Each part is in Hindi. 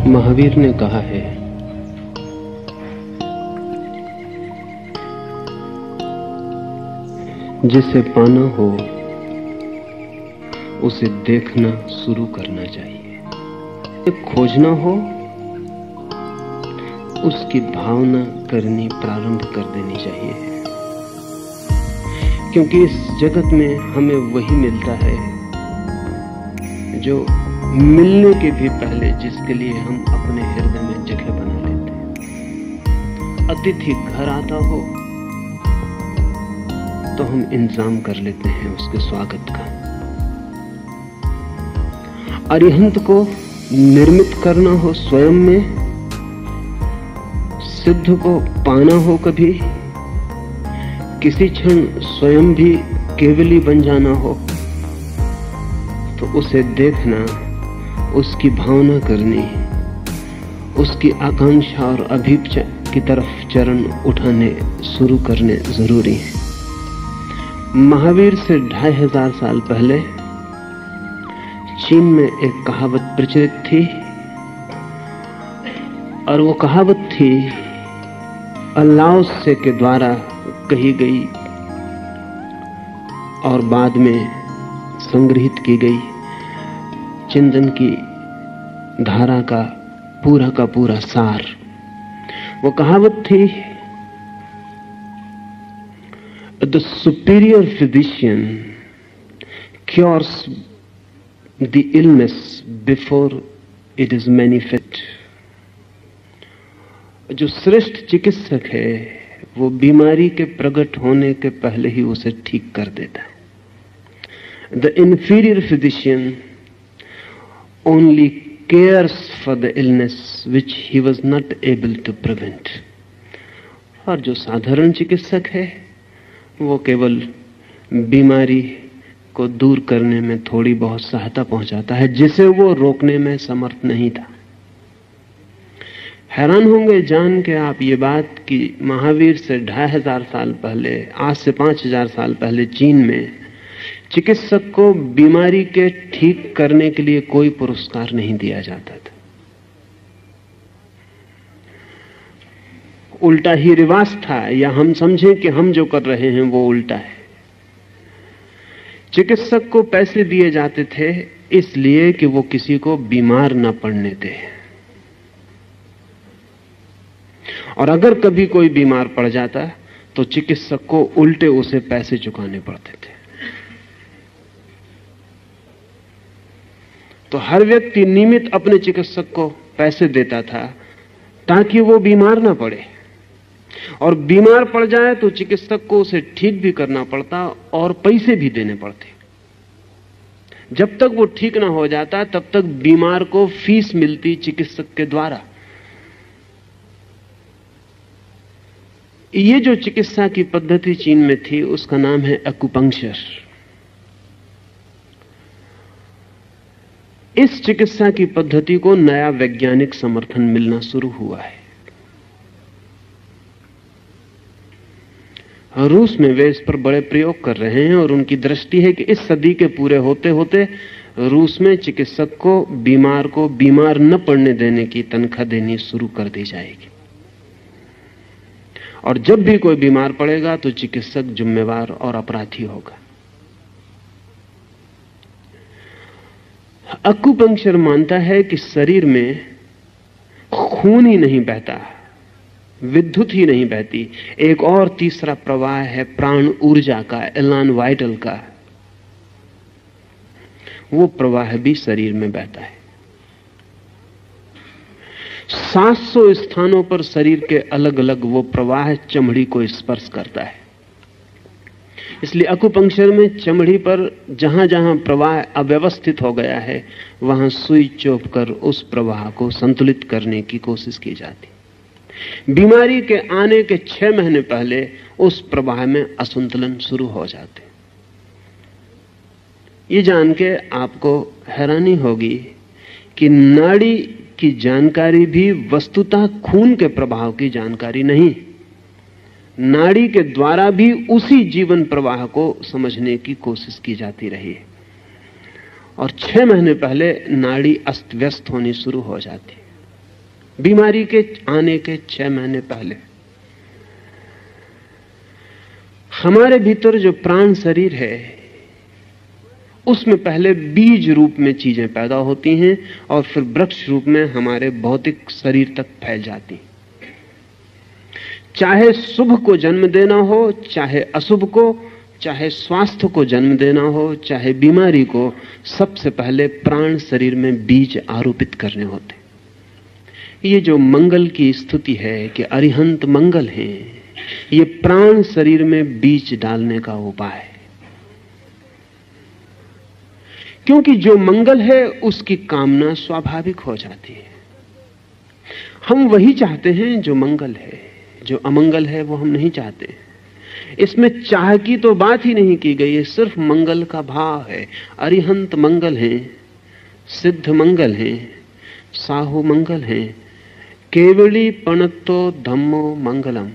महावीर ने कहा है, जिसे पाना हो उसे देखना शुरू करना चाहिए। खोजना हो उसकी भावना करनी प्रारंभ कर देनी चाहिए, क्योंकि इस जगत में हमें वही मिलता है जो मिलने के भी पहले जिसके लिए हम अपने हृदय में जगह बना लेते हैं। अतिथि घर आता हो तो हम इंतजाम कर लेते हैं उसके स्वागत का। अरिहंत को निर्मित करना हो स्वयं में, सिद्ध को पाना हो कभी, किसी क्षण स्वयं भी केवली बन जाना हो, तो उसे देखना, उसकी भावना करनी, उसकी आकांक्षा और अभीप्सा की तरफ चरण उठाने शुरू करने जरूरी है। महावीर से 2500 साल पहले चीन में एक कहावत प्रचलित थी, और वो कहावत थी लाओ त्से के द्वारा कही गई और बाद में संग्रहित की गई चिंतन की धारा का पूरा सार। वो कहावत थी, the superior physician cures the illness before it is manifest. जो श्रेष्ठ चिकित्सक है वो बीमारी के प्रकट होने के पहले ही उसे ठीक कर देता है। The inferior physician only cares for the illness which he was not able to prevent। और जो साधारण चिकित्सक है वो केवल बीमारी को दूर करने में थोड़ी बहुत सहायता पहुंचाता है जिसे वो रोकने में समर्थ नहीं था। हैरान होंगे जान के आप ये बात कि महावीर से 2500 साल पहले, आज से 5000 साल पहले चीन में चिकित्सक को बीमारी के ठीक करने के लिए कोई पुरस्कार नहीं दिया जाता था। उल्टा ही रिवाज था, या हम समझें कि हम जो कर रहे हैं वो उल्टा है। चिकित्सक को पैसे दिए जाते थे इसलिए कि वो किसी को बीमार ना पड़ने दे, और अगर कभी कोई बीमार पड़ जाता तो चिकित्सक को उल्टे उसे पैसे चुकाने पड़ते थे। तो हर व्यक्ति नियमित अपने चिकित्सक को पैसे देता था ताकि वो बीमार ना पड़े, और बीमार पड़ जाए तो चिकित्सक को उसे ठीक भी करना पड़ता और पैसे भी देने पड़ते। जब तक वो ठीक ना हो जाता तब तक बीमार को फीस मिलती चिकित्सक के द्वारा। ये जो चिकित्सा की पद्धति चीन में थी उसका नाम है एक्यूपंक्चर। इस चिकित्सा की पद्धति को नया वैज्ञानिक समर्थन मिलना शुरू हुआ है। रूस में वे इस पर बड़े प्रयोग कर रहे हैं, और उनकी दृष्टि है कि इस सदी के पूरे होते होते रूस में चिकित्सक को बीमार न पड़ने देने की तनख्वाह देनी शुरू कर दी जाएगी, और जब भी कोई बीमार पड़ेगा तो चिकित्सक जिम्मेवार और अपराधी होगा। एक्यूपंक्चर मानता है कि शरीर में खून ही नहीं बहता, विद्युत ही नहीं बहती, एक और तीसरा प्रवाह है प्राण ऊर्जा का, एलान वाइटल का। वो प्रवाह भी शरीर में बहता है। 700 स्थानों पर शरीर के अलग अलग वो प्रवाह चमड़ी को स्पर्श करता है। इसलिए एक्यूपंक्चर में चमड़ी पर जहां जहां प्रवाह अव्यवस्थित हो गया है वहां सुई चोप कर उस प्रवाह को संतुलित करने की कोशिश की जाती। बीमारी के आने के 6 महीने पहले उस प्रवाह में असंतुलन शुरू हो जाते। ये जान के आपको हैरानी होगी कि नाड़ी की जानकारी भी वस्तुतः खून के प्रवाह की जानकारी नहीं, नाड़ी के द्वारा भी उसी जीवन प्रवाह को समझने की कोशिश की जाती रही है, और 6 महीने पहले नाड़ी अस्त व्यस्त होनी शुरू हो जाती। बीमारी के आने के 6 महीने पहले हमारे भीतर जो प्राण शरीर है उसमें पहले बीज रूप में चीजें पैदा होती हैं और फिर वृक्ष रूप में हमारे भौतिक शरीर तक फैल जाती हैं। चाहे शुभ को जन्म देना हो, चाहे अशुभ को, चाहे स्वास्थ्य को जन्म देना हो, चाहे बीमारी को, सबसे पहले प्राण शरीर में बीज आरोपित करने होते। ये जो मंगल की स्तुति है कि अरिहंत मंगल हैं, ये प्राण शरीर में बीज डालने का उपाय है। क्योंकि जो मंगल है उसकी कामना स्वाभाविक हो जाती है। हम वही चाहते हैं जो मंगल है, जो अमंगल है वो हम नहीं चाहते। इसमें चाह की तो बात ही नहीं की गई है, सिर्फ मंगल का भाव है। अरिहंत मंगल है, सिद्ध मंगल है, साहु मंगल है, केवली पणत्तो धम्मो मंगलम।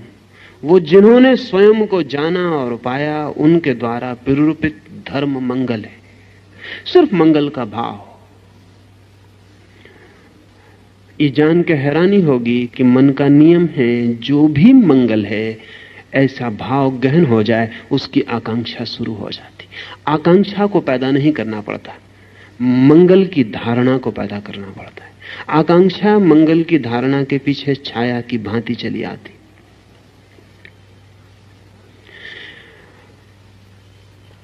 वो जिन्होंने स्वयं को जाना और पाया उनके द्वारा प्ररूपित धर्म मंगल है। सिर्फ मंगल का भाव। ये जान के हैरानी होगी कि मन का नियम है जो भी मंगल है ऐसा भाव गहन हो जाए उसकी आकांक्षा शुरू हो जाती। आकांक्षा को पैदा नहीं करना पड़ता, मंगल की धारणा को पैदा करना पड़ता है। आकांक्षा मंगल की धारणा के पीछे छाया की भांति चली आती।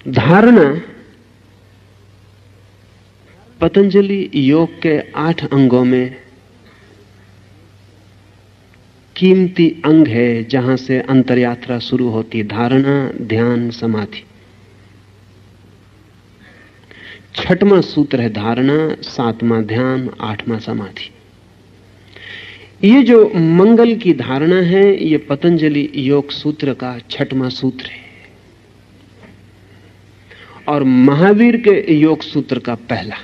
धारणा पतंजलि योग के 8 अंगों में कीमती अंग है जहां से अंतरयात्रा शुरू होती। धारणा, ध्यान, समाधि। 6वां सूत्र है धारणा, 7वां ध्यान, 8वां समाधि। ये जो मंगल की धारणा है ये पतंजलि योग सूत्र का 6वां सूत्र है और महावीर के योग सूत्र का पहला।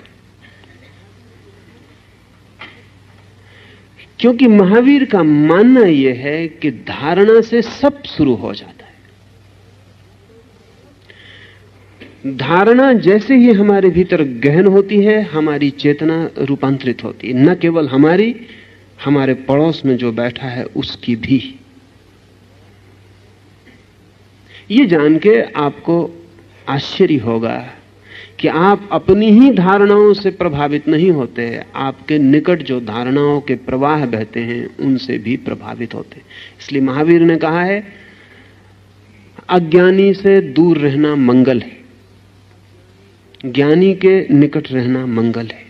क्योंकि महावीर का मानना यह है कि धारणा से सब शुरू हो जाता है। धारणा जैसे ही हमारे भीतर गहन होती है हमारी चेतना रूपांतरित होती है। न केवल हमारी, हमारे पड़ोस में जो बैठा है उसकी भी। ये जान के आपको आश्चर्य होगा कि आप अपनी ही धारणाओं से प्रभावित नहीं होते, आपके निकट जो धारणाओं के प्रवाह बहते हैं उनसे भी प्रभावित होते। इसलिए महावीर ने कहा है अज्ञानी से दूर रहना मंगल है, ज्ञानी के निकट रहना मंगल है।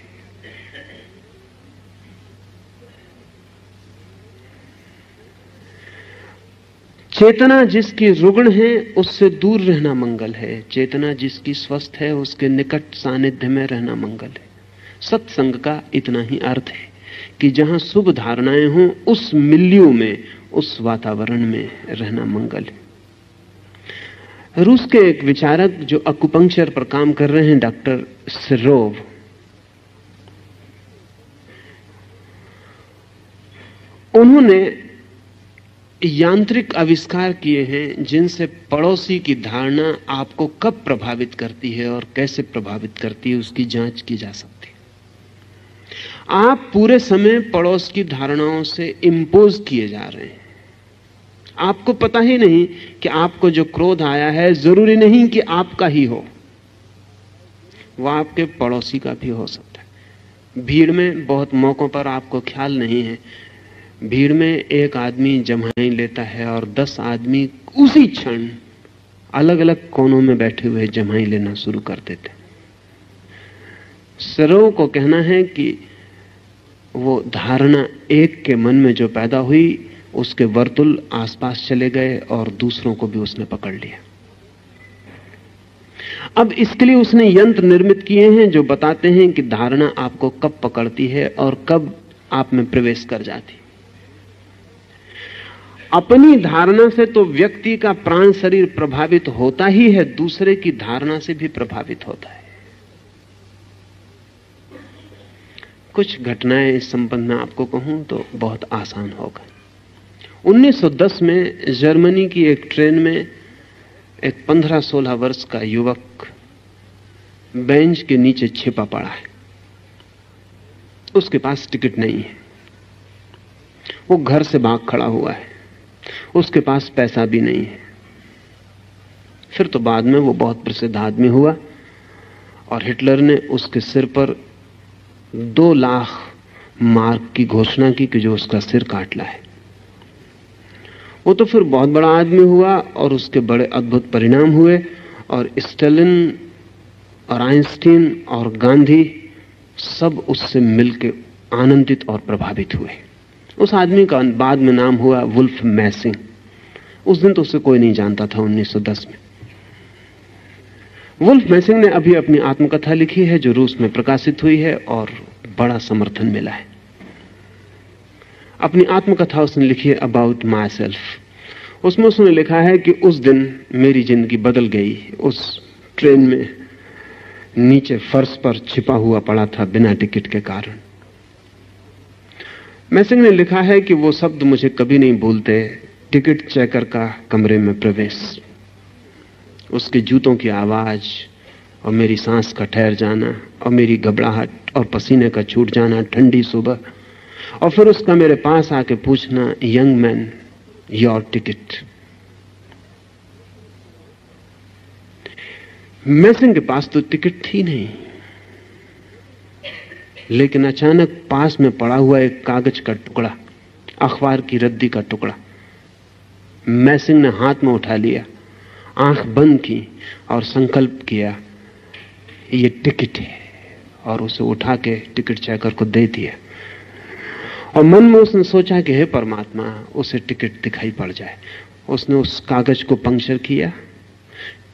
चेतना जिसकी रुग्ण है उससे दूर रहना मंगल है, चेतना जिसकी स्वस्थ है उसके निकट सानिध्य में रहना मंगल है। सत्संग का इतना ही अर्थ है कि जहां शुभ धारणाएं हों उस मिल्यू में, उस वातावरण में रहना मंगल है। रूस के एक विचारक जो अकुपंक्चर पर काम कर रहे हैं, डॉक्टर सिरोव, उन्होंने यांत्रिक आविष्कार किए हैं जिनसे पड़ोसी की धारणा आपको कब प्रभावित करती है और कैसे प्रभावित करती है उसकी जांच की जा सकती है। आप पूरे समय पड़ोस की धारणाओं से इंपोज किए जा रहे हैं। आपको पता ही नहीं कि आपको जो क्रोध आया है जरूरी नहीं कि आपका ही हो, वह आपके पड़ोसी का भी हो सकता है। भीड़ में बहुत मौकों पर आपको ख्याल नहीं है, भीड़ में एक आदमी जम्हाई लेता है और 10 आदमी उसी क्षण अलग अलग कोनों में बैठे हुए जम्हाई लेना शुरू कर देते। सरों को कहना है कि वो धारणा एक के मन में जो पैदा हुई उसके वर्तुल आसपास चले गए और दूसरों को भी उसने पकड़ लिया। अब इसके लिए उसने यंत्र निर्मित किए हैं जो बताते हैं कि धारणा आपको कब पकड़ती है और कब आप में प्रवेश कर जाती है। अपनी धारणा से तो व्यक्ति का प्राण शरीर प्रभावित होता ही है, दूसरे की धारणा से भी प्रभावित होता है। कुछ घटनाएं इस संबंध में आपको कहूं तो बहुत आसान होगा। 1910 में जर्मनी की एक ट्रेन में एक 15-16 वर्ष का युवक बेंच के नीचे छिपा पड़ा है। उसके पास टिकट नहीं है। वो घर से भाग खड़ा हुआ है, उसके पास पैसा भी नहीं है। फिर तो बाद में वो बहुत प्रसिद्ध आदमी हुआ और हिटलर ने उसके सिर पर 2 लाख मार्क की घोषणा की कि जो उसका सिर काट लाए। वो तो फिर बहुत बड़ा आदमी हुआ और उसके बड़े अद्भुत परिणाम हुए, और स्टालिन और आइंस्टीन और गांधी सब उससे मिलकर आनंदित और प्रभावित हुए। उस आदमी का बाद में नाम हुआ वुल्फ मैसिंग। उस दिन तो उसे कोई नहीं जानता था, 1910 में। वुल्फ मैसिंग ने अभी अपनी आत्मकथा लिखी है जो रूस में प्रकाशित हुई है और बड़ा समर्थन मिला है। अपनी आत्मकथा उसने लिखी है अबाउट माई सेल्फ। उसमें उसने लिखा है कि उस दिन मेरी जिंदगी बदल गई। उस ट्रेन में नीचे फर्श पर छिपा हुआ पड़ा था बिना टिकट के कारण। मैसिंग ने लिखा है कि वो शब्द मुझे कभी नहीं भूलते, टिकट चेकर का कमरे में प्रवेश, उसके जूतों की आवाज और मेरी सांस का ठहर जाना और मेरी घबराहट और पसीने का छूट जाना ठंडी सुबह, और फिर उसका मेरे पास आके पूछना, यंग मैन योर टिकट। मैसिंग के पास तो टिकट थी नहीं, लेकिन अचानक पास में पड़ा हुआ एक कागज का टुकड़ा, अखबार की रद्दी का टुकड़ा मैसिंग ने हाथ में उठा लिया, आंख बंद की और संकल्प किया ये टिकट है, और उसे उठा के टिकट चेकर को दे दिया। और मन में उसने सोचा कि हे परमात्मा, उसे टिकट दिखाई पड़ जाए। उसने उस कागज को पंक्चर किया,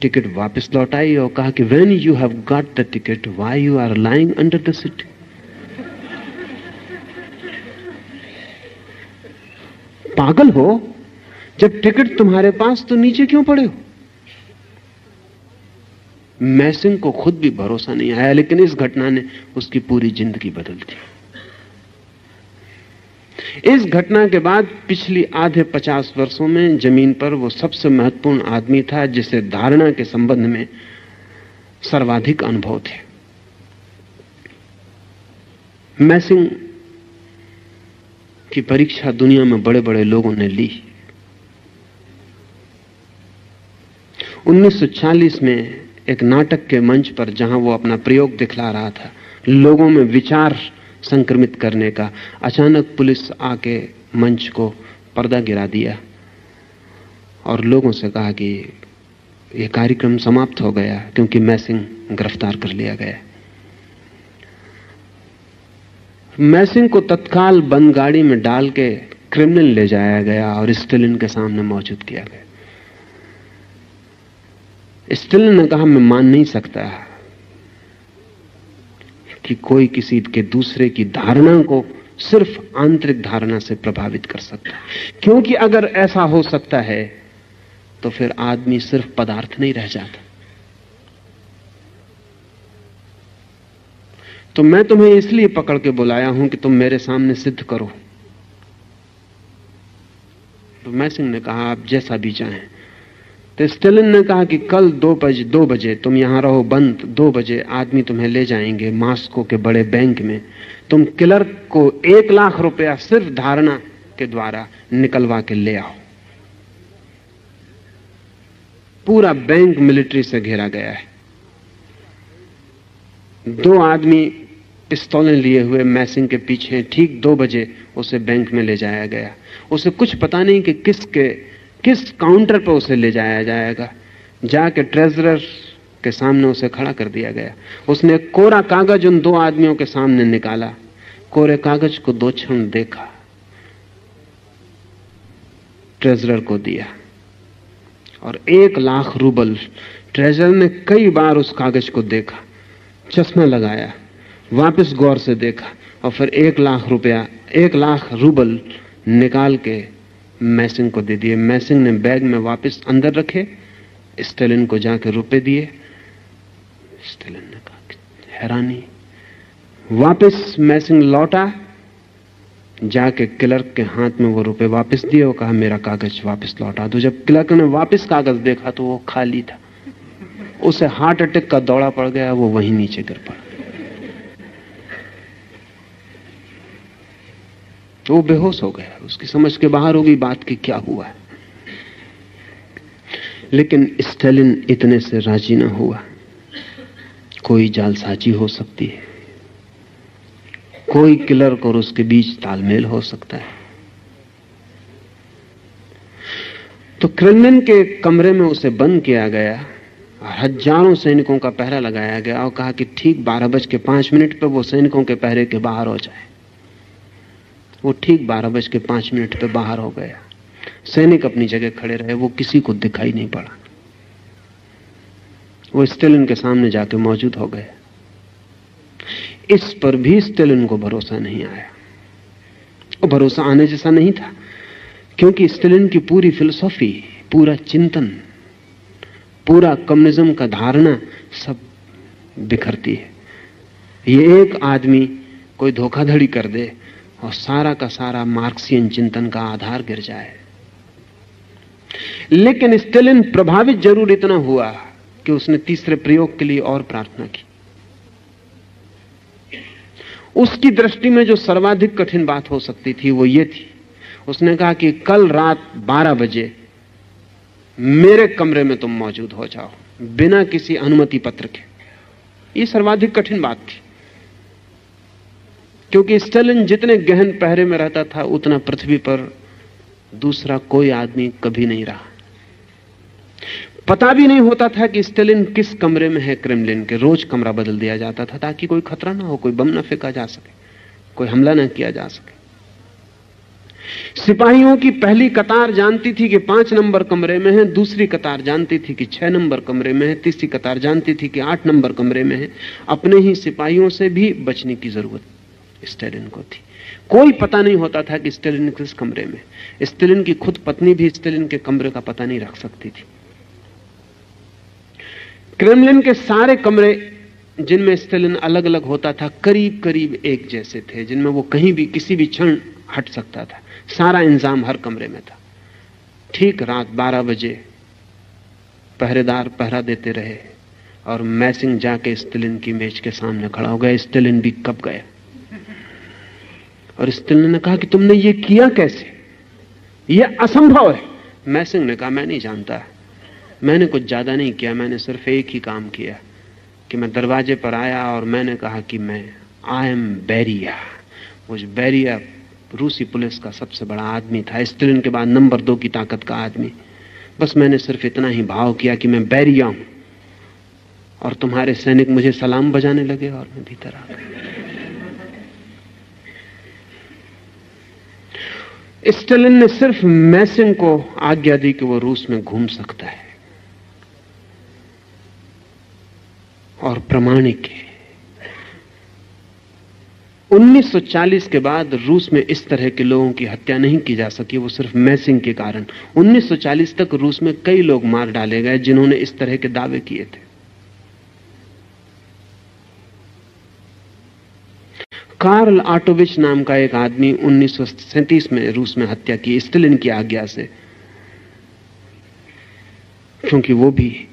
टिकट वापस लौटाई और कहा कि when you have got the ticket why you are lying under the seat. पागल हो, जब टिकट तुम्हारे पास तो नीचे क्यों पड़े हो? मैसिंग को खुद भी भरोसा नहीं आया, लेकिन इस घटना ने उसकी पूरी जिंदगी बदल दी। इस घटना के बाद पिछली आधे 50 वर्षों में जमीन पर वो सबसे महत्वपूर्ण आदमी था जिसे धारणा के संबंध में सर्वाधिक अनुभव थे। मैसिंग की परीक्षा दुनिया में बड़े बड़े लोगों ने ली। 1940 में एक नाटक के मंच पर, जहां वो अपना प्रयोग दिखला रहा था, लोगों में विचार संक्रमित करने का, अचानक पुलिस आके मंच को पर्दा गिरा दिया और लोगों से कहा कि यह कार्यक्रम समाप्त हो गया क्योंकि मैसिंग गिरफ्तार कर लिया गया। मैसिंग को तत्काल बंद गाड़ी में डाल के क्रिमिनल ले जाया गया और स्टालिन के सामने मौजूद किया गया। स्टालिन ने कहा, मैं मान नहीं सकता कि कोई किसी के दूसरे की धारणा को सिर्फ आंतरिक धारणा से प्रभावित कर सकता है, क्योंकि अगर ऐसा हो सकता है तो फिर आदमी सिर्फ पदार्थ नहीं रह जाता। तो मैं तुम्हें इसलिए पकड़ के बुलाया हूं कि तुम मेरे सामने सिद्ध करो। तो मैसिंग ने कहा, आप जैसा भी चाहें। तो स्टालिन ने कहा कि कल 2 बजे तुम यहां रहो बंद, 2 बजे आदमी तुम्हें ले जाएंगे मॉस्को के बड़े बैंक में। तुम क्लर्क को 1 लाख रुपया सिर्फ धारणा के द्वारा निकलवा के ले आओ। पूरा बैंक मिलिट्री से घेरा गया है। 2 आदमी पिस्तौलें लिए हुए मैसिंग के पीछे। ठीक 2 बजे उसे बैंक में ले जाया गया। उसे कुछ पता नहीं कि किस काउंटर पर उसे ले जाया जाएगा। जाके ट्रेजरर के सामने उसे खड़ा कर दिया गया। उसने कोरा कागज उन 2 आदमियों के सामने निकाला, कोरे कागज को 2 क्षण देखा, ट्रेजरर को दिया और 1 लाख रूबल। ट्रेजरर ने कई बार उस कागज को देखा, चश्मा लगाया, वापस गौर से देखा और फिर 1 लाख रुपया, 1 लाख रूबल निकाल के मैसिंग को दे दिए। मैसिंग ने बैग में वापस अंदर रखे, स्टालिन को जाके रुपए दिए। स्टालिन ने कहा, हैरानी। वापस मैसिंग लौटा, जाके क्लर्क के हाथ में वो रुपए वापस दिए और कहा, मेरा कागज वापस लौटा दो। जब क्लर्क ने वापस कागज देखा तो वो खाली था। उसे हार्ट अटैक का दौरा पड़ गया, वो वहीं नीचे गिर पड़ा। तो वो बेहोश हो गया, उसकी समझ के बाहर हो गई बात कि क्या हुआ है। लेकिन स्टालिन इतने से राजी न हुआ। कोई जालसाजी हो सकती है, कोई क्लर्क और उसके बीच तालमेल हो सकता है। तो क्रेमलिन के कमरे में उसे बंद किया गया, हजारों सैनिकों का पहरा लगाया गया और कहा कि ठीक 12:05 पर वो सैनिकों के पहरे के बाहर हो जाए। वो ठीक 12:05 पे बाहर हो गया। सैनिक अपनी जगह खड़े रहे, वो किसी को दिखाई नहीं पड़ा। वो स्टालिन के सामने जाके मौजूद हो गए। इस पर भी स्टालिन को भरोसा नहीं आया, और भरोसा आने जैसा नहीं था, क्योंकि स्टालिन की पूरी फिलॉसफी, पूरा चिंतन, पूरा कम्युनिज्म का धारणा सब बिखरती है। ये एक आदमी कोई धोखाधड़ी कर दे और सारा का सारा मार्क्सियन चिंतन का आधार गिर जाए। लेकिन स्टालिन प्रभावित जरूर इतना हुआ कि उसने तीसरे प्रयोग के लिए और प्रार्थना की। उसकी दृष्टि में जो सर्वाधिक कठिन बात हो सकती थी वो ये थी, उसने कहा कि कल रात 12 बजे मेरे कमरे में तुम मौजूद हो जाओ, बिना किसी अनुमति पत्र के। ये सर्वाधिक कठिन बात थी, क्योंकि स्टालिन जितने गहन पहरे में रहता था उतना पृथ्वी पर दूसरा कोई आदमी कभी नहीं रहा। पता भी नहीं होता था कि स्टालिन किस कमरे में है क्रेमलिन के। रोज कमरा बदल दिया जाता था ताकि कोई खतरा ना हो, कोई बम ना फेंका जा सके, कोई हमला ना किया जा सके। सिपाहियों की पहली कतार जानती थी कि 5 नंबर कमरे में है, दूसरी कतार जानती थी कि 6 नंबर कमरे में है, तीसरी कतार जानती थी कि 8 नंबर कमरे में है। अपने ही सिपाहियों से भी बचने की जरूरत स्टालिन को थी। कोई पता नहीं होता था कि स्टालिन किस कमरे में। स्टालिन की खुद पत्नी भी स्टालिन के कमरे का पता नहीं रख सकती थी। क्रेमलिन के सारे कमरे जिनमें स्टालिन अलग अलग होता था करीब करीब एक जैसे थे, जिनमें वो कहीं भी किसी भी क्षण हट सकता था। सारा इंतजाम हर कमरे में था। ठीक रात 12 बजे पहरेदार पहरा देते रहे और मैसिंग जाके स्टालिन की मेज के सामने खड़ा हो गया। स्टालिन भी कब गया और स्टालिन ने कहा कि तुमने ये किया कैसे, ये असंभव है। मैसिंग ने कहा मैं नहीं जानता, मैंने कुछ ज्यादा नहीं किया, मैंने सिर्फ एक ही काम किया कि मैं दरवाजे पर आया और मैंने कहा कि मैं आई एम बेरिया। वो बेरिया रूसी पुलिस का सबसे बड़ा आदमी था, स्टालिन के बाद नंबर 2 की ताकत का आदमी। बस मैंने सिर्फ इतना ही भाव किया कि मैं बेरिया हूं और तुम्हारे सैनिक मुझे सलाम बजाने लगे और मैं भीतर आ गया। स्टालिन ने सिर्फ मैसिंग को आज्ञा दी कि वो रूस में घूम सकता है और प्रमाणिक है। 1940 के बाद रूस में इस तरह के लोगों की हत्या नहीं की जा सकी, वो सिर्फ मैसिंग के कारण। 1940 तक रूस में कई लोग मार डाले गए जिन्होंने इस तरह के दावे किए थे। कार्ल आटोविच नाम का एक आदमी 1937 में रूस में हत्या की स्टालिन की आज्ञा से, क्योंकि वो भी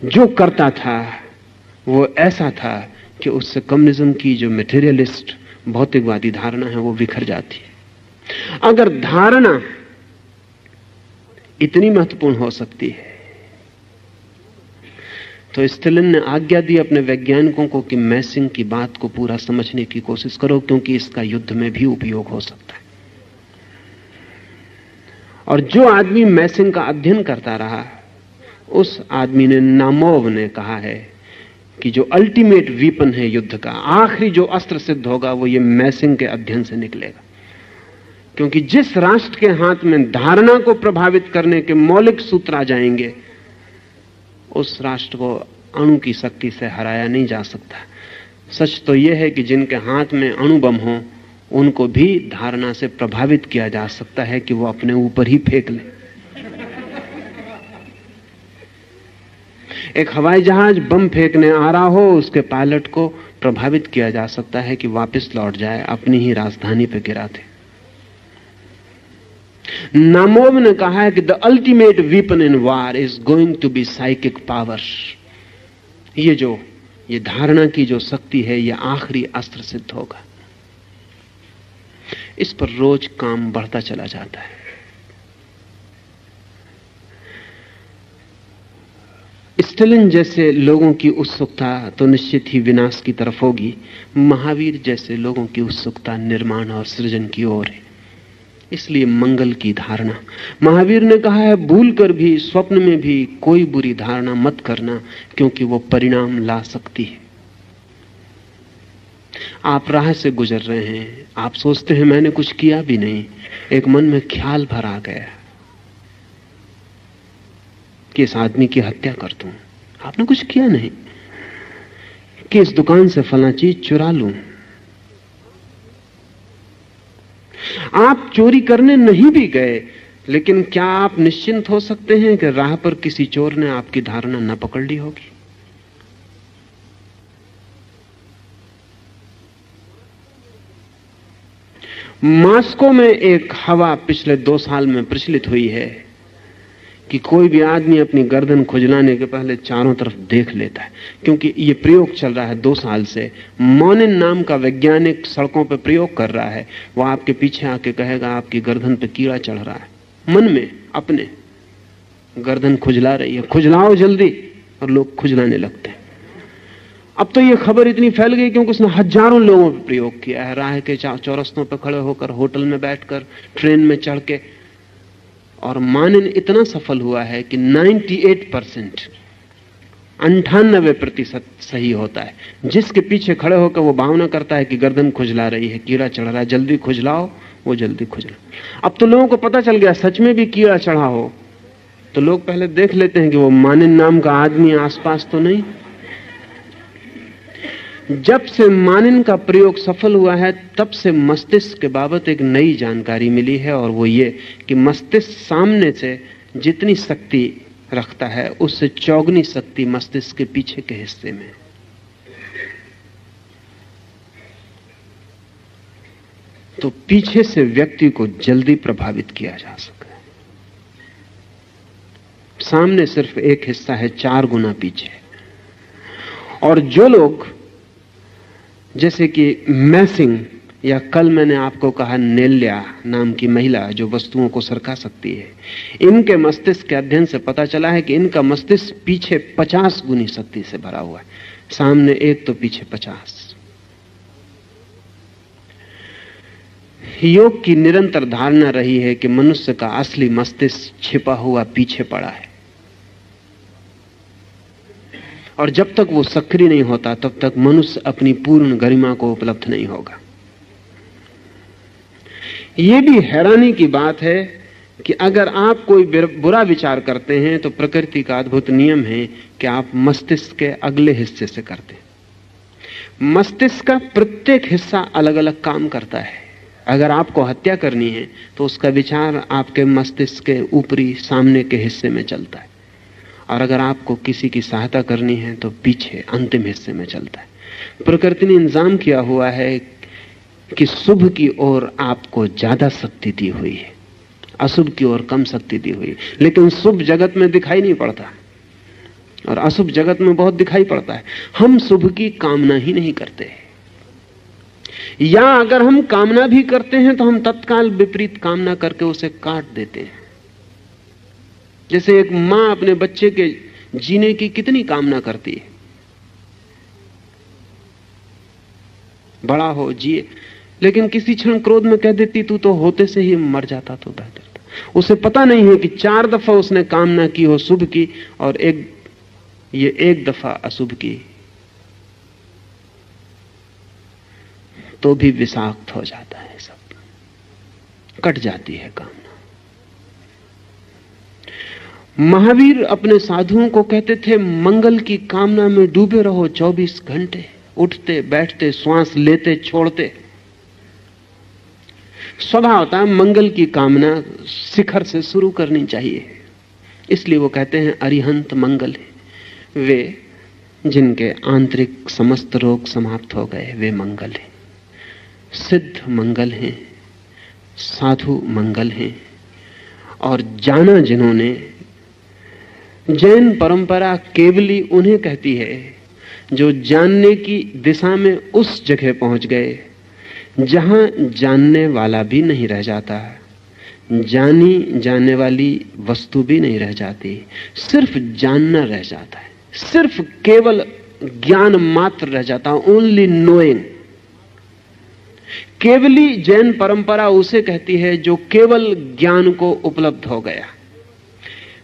जो करता था वो ऐसा था कि उससे कम्युनिज्म की जो मटेरियलिस्ट भौतिकवादी धारणा है वो बिखर जाती। अगर धारणा इतनी महत्वपूर्ण हो सकती है तो स्टालिन ने आज्ञा दी अपने वैज्ञानिकों को कि मैसिंग की बात को पूरा समझने की कोशिश करो, क्योंकि इसका युद्ध में भी उपयोग हो सकता है। और जो आदमी मैसिंग का अध्ययन करता रहा उस आदमी ने, नामोव ने कहा है कि जो अल्टीमेट वीपन है युद्ध का, आखिरी जो अस्त्र सिद्ध होगा वो ये मैसिंग के अध्ययन से निकलेगा। क्योंकि जिस राष्ट्र के हाथ में धारणा को प्रभावित करने के मौलिक सूत्र आ जाएंगे उस राष्ट्र को अणु की शक्ति से हराया नहीं जा सकता। सच तो यह है कि जिनके हाथ में अणु बम हो उनको भी धारणा से प्रभावित किया जा सकता है कि वो अपने ऊपर ही फेंक ले। एक हवाई जहाज बम फेंकने आ रहा हो, उसके पायलट को प्रभावित किया जा सकता है कि वापस लौट जाए, अपनी ही राजधानी पर गिरा दे। नामोव ने कहा है कि the ultimate weapon in war is going to be psychic power. ये धारणा की जो शक्ति है ये आखिरी अस्त्र सिद्ध होगा। इस पर रोज काम बढ़ता चला जाता है। स्टालिन जैसे लोगों की उत्सुकता तो निश्चित ही विनाश की तरफ होगी। महावीर जैसे लोगों की उत्सुकता निर्माण और सृजन की ओर है। इसलिए मंगल की धारणा, महावीर ने कहा है, भूल कर भी स्वप्न में भी कोई बुरी धारणा मत करना, क्योंकि वो परिणाम ला सकती है। आप राह से गुजर रहे हैं, आप सोचते हैं मैंने कुछ किया भी नहीं, एक मन में ख्याल भर आ गया कि इस आदमी की हत्या कर दूं। आपने कुछ किया नहीं। कि इस दुकान से फला चीज चुरा लूं। आप चोरी करने नहीं भी गए, लेकिन क्या आप निश्चिंत हो सकते हैं कि राह पर किसी चोर ने आपकी धारणा न पकड़ ली होगी? मॉस्को में एक हवा पिछले 2 साल में प्रचलित हुई है कि कोई भी आदमी अपनी गर्दन खुजलाने के पहले चारों तरफ देख लेता है, क्योंकि ये प्रयोग चल रहा है 2 साल से। मोनिन नाम का वैज्ञानिक सड़कों पर प्रयोग कर रहा है। वो आपके पीछे आके कहेगा आपकी गर्दन पे कीड़ा चढ़ रहा है, मन में अपने गर्दन खुजला रही है, खुजलाओ जल्दी, और लोग खुजलाने लगते हैं। अब तो ये खबर इतनी फैल गई क्योंकि उसने हजारों लोगों पर प्रयोग किया है, राह के चौरस्तों पर खड़े होकर, होटल में बैठकर, ट्रेन में चढ़ के। और मानिन इतना सफल हुआ है कि 98%, 98% सही होता है। जिसके पीछे खड़े होकर वो भावना करता है कि गर्दन खुजला रही है, कीड़ा चढ़ रहा है, जल्दी खुजलाओ, वो जल्दी खुजला। अब तो लोगों को पता चल गया सच में भी कीड़ा चढ़ा हो तो लोग पहले देख लेते हैं कि वो मानिन नाम का आदमी आसपास तो नहीं। जब से मानिन का प्रयोग सफल हुआ है तब से मस्तिष्क के बाबत एक नई जानकारी मिली है, और वो ये कि मस्तिष्क सामने से जितनी शक्ति रखता है उससे चौगुनी शक्ति मस्तिष्क के पीछे के हिस्से में। तो पीछे से व्यक्ति को जल्दी प्रभावित किया जा सकता है। सामने सिर्फ एक हिस्सा है, 4 गुना पीछे। और जो लोग, जैसे कि मैसिंग, या कल मैंने आपको कहा नेल्या नाम की महिला जो वस्तुओं को सरका सकती है, इनके मस्तिष्क के अध्ययन से पता चला है कि इनका मस्तिष्क पीछे 50 गुनी शक्ति से भरा हुआ है, सामने 1 तो पीछे 50। योग की निरंतर धारणा रही है कि मनुष्य का असली मस्तिष्क छिपा हुआ पीछे पड़ा है, और जब तक वो सक्रिय नहीं होता तब तक मनुष्य अपनी पूर्ण गरिमा को उपलब्ध नहीं होगा। यह भी हैरानी की बात है कि अगर आप कोई बुरा विचार करते हैं तो प्रकृति का अद्भुत नियम है कि आप मस्तिष्क के अगले हिस्से से करते हैं। मस्तिष्क का प्रत्येक हिस्सा अलग अलग काम करता है। अगर आपको हत्या करनी है तो उसका विचार आपके मस्तिष्क के ऊपरी सामने के हिस्से में चलता है, और अगर आपको किसी की सहायता करनी है तो पीछे अंतिम हिस्से में चलता है। प्रकृति ने इंतजाम किया हुआ है कि शुभ की ओर आपको ज्यादा शक्ति दी हुई है, अशुभ की ओर कम शक्ति दी हुई है। लेकिन शुभ जगत में दिखाई नहीं पड़ता और अशुभ जगत में बहुत दिखाई पड़ता है। हम शुभ की कामना ही नहीं करते, या अगर हम कामना भी करते हैं तो हम तत्काल विपरीत कामना करके उसे काट देते हैं। जैसे एक मां अपने बच्चे के जीने की कितनी कामना करती है, बड़ा हो, जिए, लेकिन किसी क्षण क्रोध में कह देती तू तो होते से ही मर जाता तो बेहतर था। उसे पता नहीं है कि 4 दफा उसने कामना की हो शुभ की और एक दफा अशुभ की, तो भी विषाक्त हो जाता है, सब कट जाती है कामना। महावीर अपने साधुओं को कहते थे मंगल की कामना में डूबे रहो 24 घंटे, उठते बैठते, श्वास लेते छोड़ते। स्वभाव होता है मंगल की कामना शिखर से शुरू करनी चाहिए। इसलिए वो कहते हैं अरिहंत मंगल है, वे जिनके आंतरिक समस्त रोग समाप्त हो गए वे मंगल हैं। सिद्ध मंगल हैं, साधु मंगल हैं, और जाना जिन्होंने, जैन परंपरा केवली उन्हें कहती है जो जानने की दिशा में उस जगह पहुंच गए जहां जानने वाला भी नहीं रह जाता, जानी जाने वाली वस्तु भी नहीं रह जाती, सिर्फ जानना रह जाता है, सिर्फ केवल ज्ञान मात्र रह जाता, ओनली नोइंग। केवली जैन परंपरा उसे कहती है जो केवल ज्ञान को उपलब्ध हो गया,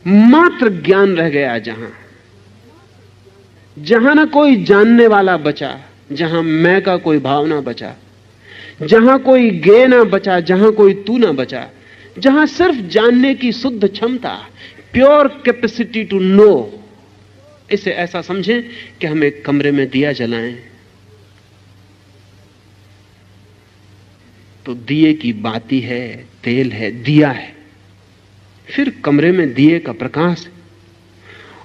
मात्र ज्ञान रह गया। जहां ना कोई जानने वाला बचा, जहां मैं का कोई भाव ना बचा, जहां कोई गे ना बचा, जहां कोई तू ना बचा, जहां सिर्फ जानने की शुद्ध क्षमता, प्योर कैपेसिटी टू नो। इसे ऐसा समझें कि हम एक कमरे में दिया जलाएं तो दिए की बाती है, तेल है, दिया है, फिर कमरे में दिए का प्रकाश है,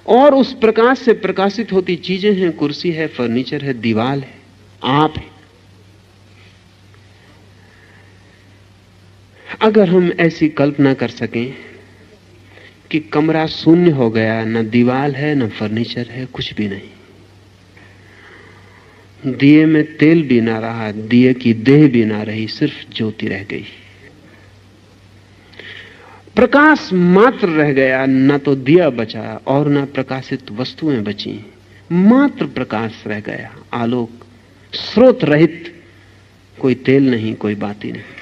और उस प्रकाश से प्रकाशित होती चीजें हैं, कुर्सी है, फर्नीचर है, दीवार है, आप है। अगर हम ऐसी कल्पना कर सकें कि कमरा शून्य हो गया, न दीवार है, न फर्नीचर है, कुछ भी नहीं, दिए में तेल भी ना रहा, दिए की देह भी ना रही, सिर्फ ज्योति रह गई, प्रकाश मात्र रह गया, ना तो दिया बचा और ना प्रकाशित वस्तुएं बची, मात्र प्रकाश रह गया, आलोक, स्रोत रहित, कोई तेल नहीं, कोई बाती नहीं।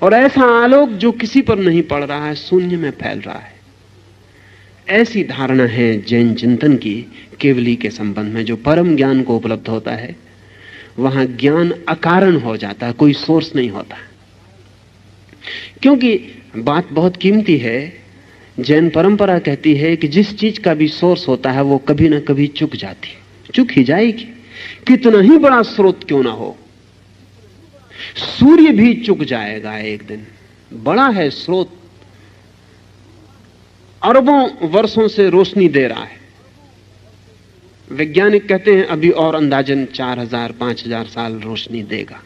और ऐसा आलोक जो किसी पर नहीं पड़ रहा है, शून्य में फैल रहा है। ऐसी धारणा है जैन चिंतन की केवली के संबंध में। जो परम ज्ञान को उपलब्ध होता है वहां ज्ञान अकारण हो जाता है, कोई सोर्स नहीं होता। क्योंकि बात बहुत कीमती है, जैन परंपरा कहती है कि जिस चीज का भी सोर्स होता है वो कभी ना कभी चुक जाती, चुक ही जाएगी, कितना ही बड़ा स्रोत क्यों ना हो। सूर्य भी चुक जाएगा एक दिन, बड़ा है स्रोत, अरबों वर्षों से रोशनी दे रहा है। वैज्ञानिक कहते हैं अभी और अंदाजन 4000 5000 साल रोशनी देगा,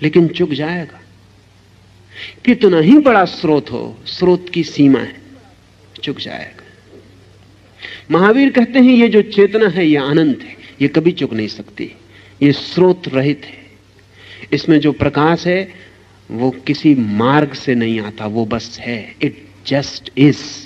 लेकिन चुक जाएगा। कितना ही बड़ा स्रोत हो, स्रोत की सीमा है, चुक जाएगा। महावीर कहते हैं ये जो चेतना है ये अनंत है, ये कभी चुक नहीं सकती, ये स्रोत रहित है। इसमें जो प्रकाश है वो किसी मार्ग से नहीं आता, वो बस है, इट जस्ट इज।